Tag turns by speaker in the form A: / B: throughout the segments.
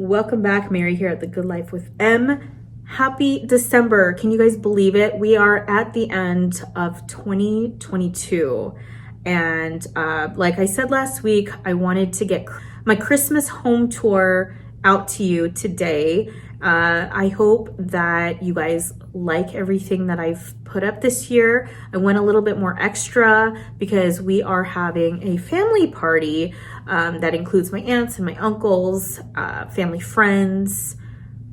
A: Welcome back. Mary here at The Good Life with M. Happy December. Can you guys believe it? We are at the end of 2022. And like I said last week, I wanted to get my Christmas home tour out to you today. I hope that you guys like everything that I've put up this year. I went a little bit more extra because we are having a family party that includes my aunts and my uncles, family friends,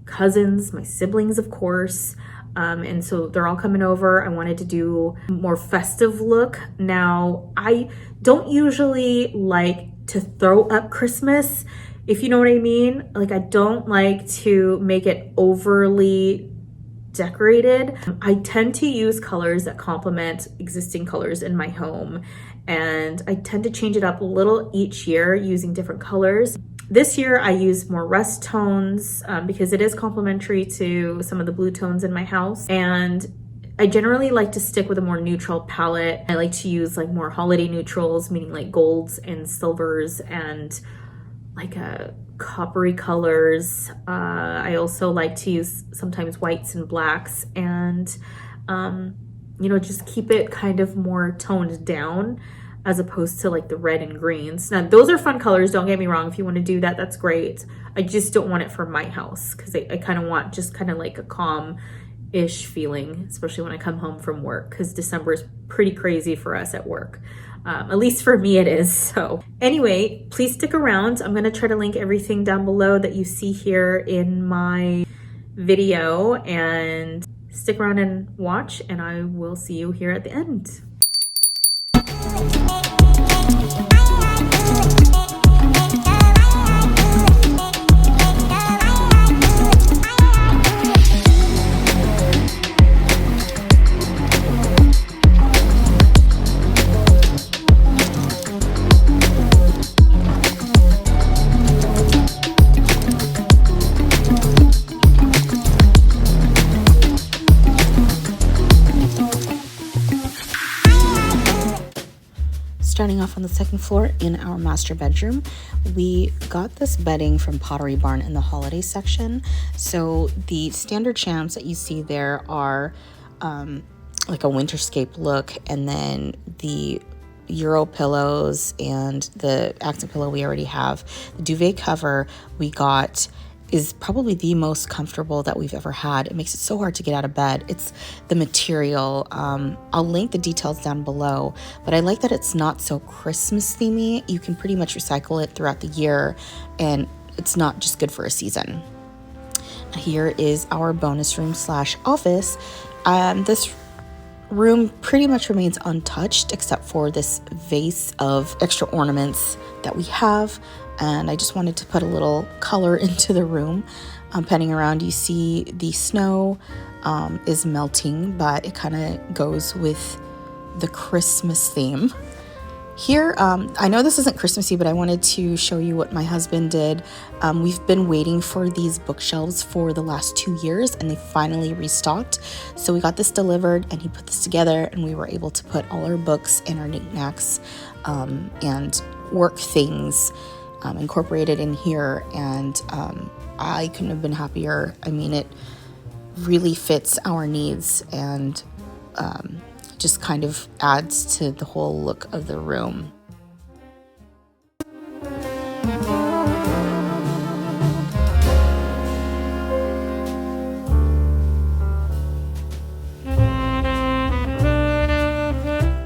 A: cousins, my siblings, of course. And so they're all coming over. I wanted to do a more festive look. Now, I don't usually like to throw up Christmas, if you know what I mean. Like, I don't like to make it overly decorated. I tend to use colors that complement existing colors in my home, and I tend to change it up a little each year using different colors. This year I used more rust tones because it is complementary to some of the blue tones in my house, and I generally like to stick with a more neutral palette. I like to use like more holiday neutrals, meaning like golds and silvers and like coppery colors. I also like to use sometimes whites and blacks, and just keep it kind of more toned down as opposed to like the red and greens. Now, those are fun colors, don't get me wrong. If you want to do that, that's great. I just don't want it for my house because I kind of want just kind of like a calm-ish feeling, especially when I come home from work, because December is pretty crazy for us at work. At least for me it is. So anyway, please stick around. I'm going to try to link everything down below that you see here in my video, and stick around and watch, and I will see you here at the end. Starting off on the second floor in our master bedroom, we got this bedding from Pottery Barn in the holiday section. So the standard shams that you see there are like a winterscape look, and then the Euro pillows and the accent pillow we already have. The duvet cover we got is probably the most comfortable that we've ever had. It makes it so hard to get out of bed. It's the material. I'll link the details down below, but I like that it's not so Christmas themey. You can pretty much recycle it throughout the year, and it's not just good for a season. Here is our bonus room / office. This room pretty much remains untouched except for this vase of extra ornaments that we have. And I just wanted to put a little color into the room. Panning around, you see the snow is melting, but it kind of goes with the Christmas theme. Here, I know this isn't Christmassy, but I wanted to show you what my husband did. We've been waiting for these bookshelves for the last 2 years, and they finally restocked. So we got this delivered, and he put this together, and we were able to put all our books and our knickknacks and work things incorporated in here, and I couldn't have been happier. I mean, it really fits our needs and just kind of adds to the whole look of the room.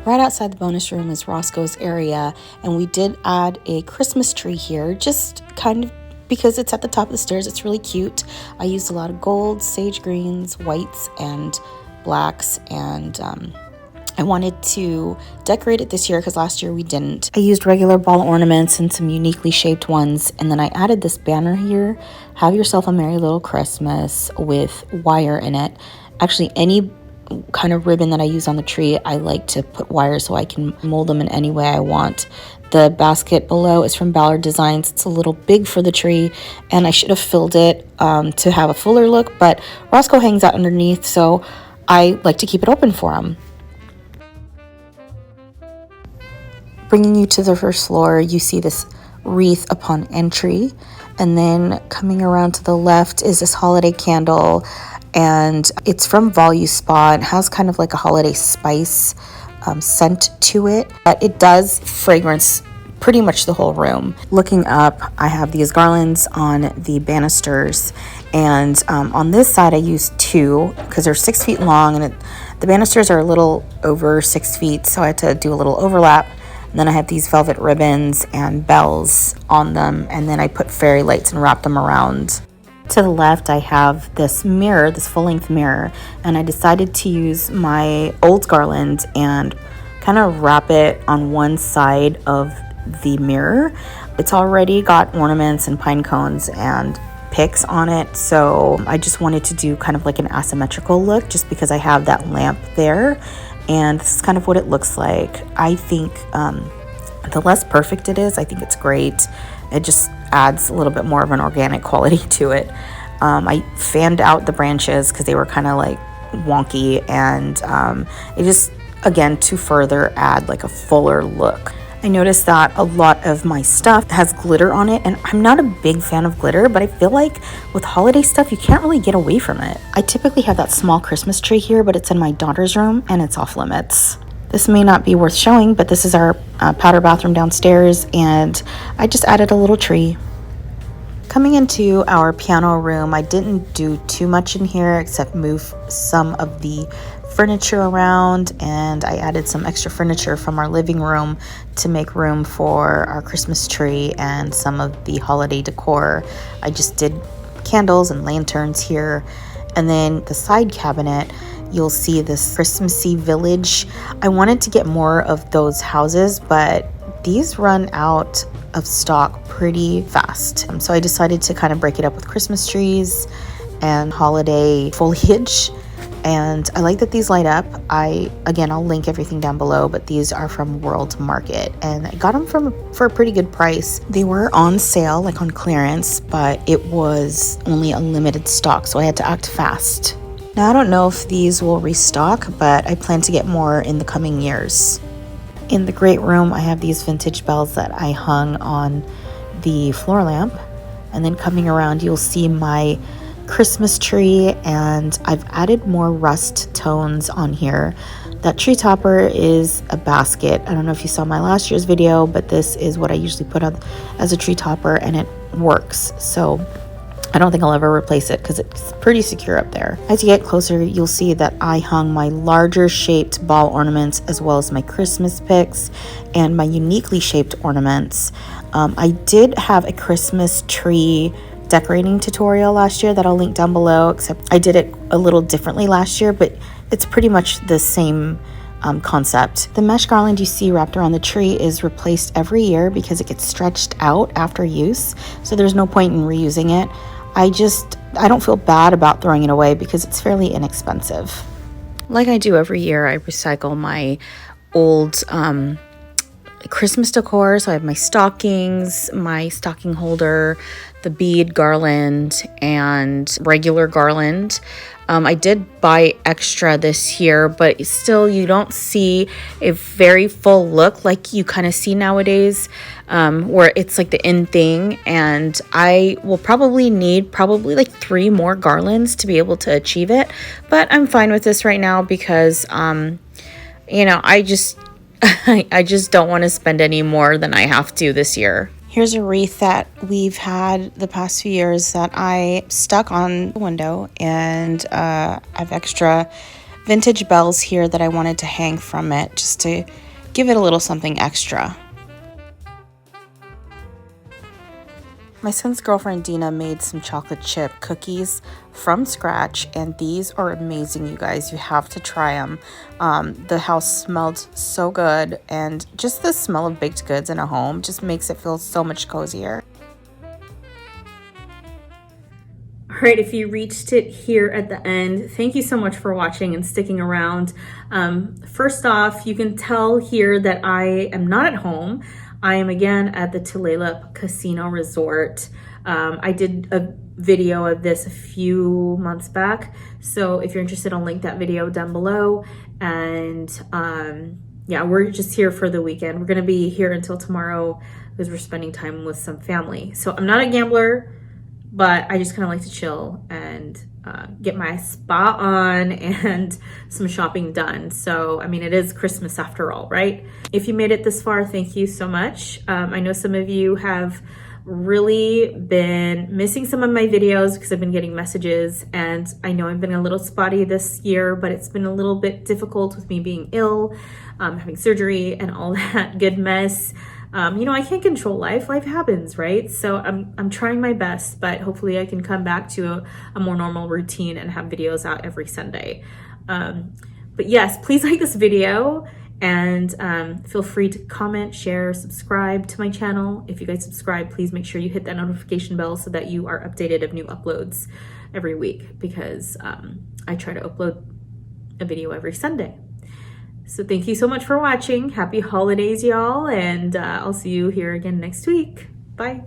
A: Right outside the bonus room is Roscoe's area, and we did add a Christmas tree here, just kind of because it's at the top of the stairs. It's really cute. I used a lot of gold, sage greens, whites, and blacks, and I wanted to decorate it this year because last year we didn't. I used regular ball ornaments and some uniquely shaped ones, and then I added this banner here, "Have yourself a merry little Christmas," with wire in it. Actually, any kind of ribbon that I use on the tree, I like to put wire so I can mold them in any way I want. The basket below is from Ballard Designs. It's a little big for the tree, and I should have filled it to have a fuller look, but Roscoe hangs out underneath, so I like to keep it open for him. Bringing you to the first floor, you see this wreath upon entry, And then coming around to the left is this holiday candle, and it's from Voluspa. It has kind of like a holiday spice scent to it, but it does fragrance pretty much the whole room. Looking up, I have these garlands on the banisters, and on this side I used 2 because they're 6 feet long, and the banisters are a little over 6 feet, so I had to do a little overlap. And then I have these velvet ribbons and bells on them, and then I put fairy lights and wrapped them around. To the left, I have this mirror, this full-length mirror, and I decided to use my old garland and kind of wrap it on one side of the mirror. It's already got ornaments and pine cones and picks on it, so I just wanted to do kind of like an asymmetrical look just because I have that lamp there. And this is kind of what it looks like. I think the less perfect it is, I think it's great. It just adds a little bit more of an organic quality to it. I fanned out the branches because they were kind of like wonky, and it just, again, to further add like a fuller look. I noticed that a lot of my stuff has glitter on it, and I'm not a big fan of glitter, but I feel like with holiday stuff, you can't really get away from it. I typically have that small Christmas tree here, but it's in my daughter's room, and it's off limits. This may not be worth showing, but this is our powder bathroom downstairs, and I just added a little tree. Coming into our piano room, I didn't do too much in here except move some of the furniture around, and I added some extra furniture from our living room to make room for our Christmas tree and some of the holiday decor. I just did candles and lanterns here, and then the side cabinet, you'll see this Christmassy village. I wanted to get more of those houses, but these run out of stock pretty fast. So I decided to kind of break it up with Christmas trees and holiday foliage. And I like that these light up. I'll link everything down below, but these are from World Market, and I got them for a pretty good price. They were on sale, like on clearance, but it was only a limited stock, so I had to act fast. Now, I don't know if these will restock, but I plan to get more in the coming years. In the great room, I have these vintage bells that I hung on the floor lamp, and then coming around, you'll see my Christmas tree, and I've added more rust tones on here. That tree topper is a basket. I don't know if you saw my last year's video, but this is what I usually put on as a tree topper, and it works. So I don't think I'll ever replace it because it's pretty secure up there. As you get closer, you'll see that I hung my larger shaped ball ornaments as well as my Christmas picks and my uniquely shaped ornaments. I did have a Christmas tree decorating tutorial last year that I'll link down below, except I did it a little differently last year, but it's pretty much the same concept. The mesh garland you see wrapped around the tree is replaced every year because it gets stretched out after use, so there's no point in reusing it. I don't feel bad about throwing it away because it's fairly inexpensive. Like I do every year, I recycle my old Christmas decor. So I have my stockings, my stocking holder, the bead garland, and regular garland. I did buy extra this year, but still you don't see a very full look like you kind of see nowadays, where it's like the in thing. And I will probably need like 3 more garlands to be able to achieve it. But I'm fine with this right now because, I just I just don't want to spend any more than I have to this year. Here's a wreath that we've had the past few years that I stuck on the window, and I have extra vintage bells here that I wanted to hang from it just to give it a little something extra. My son's girlfriend Dina made some chocolate chip cookies from scratch, and these are amazing, you guys. You have to try them. The house smelled so good, and just the smell of baked goods in a home just makes it feel so much cozier. All right, if you reached it here at the end, thank you so much for watching and sticking around. First off, you can tell here that I am not at home. I am again at the Tulalip Casino Resort. I did a video of this a few months back, so if you're interested, I'll link that video down below. And yeah, we're just here for the weekend. We're gonna be here until tomorrow because we're spending time with some family. So I'm not a gambler, but I just kind of like to chill and get my spa on and some shopping done. So, I mean, it is Christmas after all, right? If you made it this far, thank you so much. I know some of you have really been missing some of my videos because I've been getting messages, and I know I've been a little spotty this year, but it's been a little bit difficult with me being ill, having surgery and all that good mess. You know, I can't control life. Life happens, right? So I'm trying my best, but hopefully I can come back to a more normal routine and have videos out every Sunday. But yes, please like this video, and feel free to comment, share, subscribe to my channel. If you guys subscribe, please make sure you hit that notification bell so that you are updated of new uploads every week, because I try to upload a video every Sunday. So thank you so much for watching. Happy holidays, y'all, and I'll see you here again next week. Bye.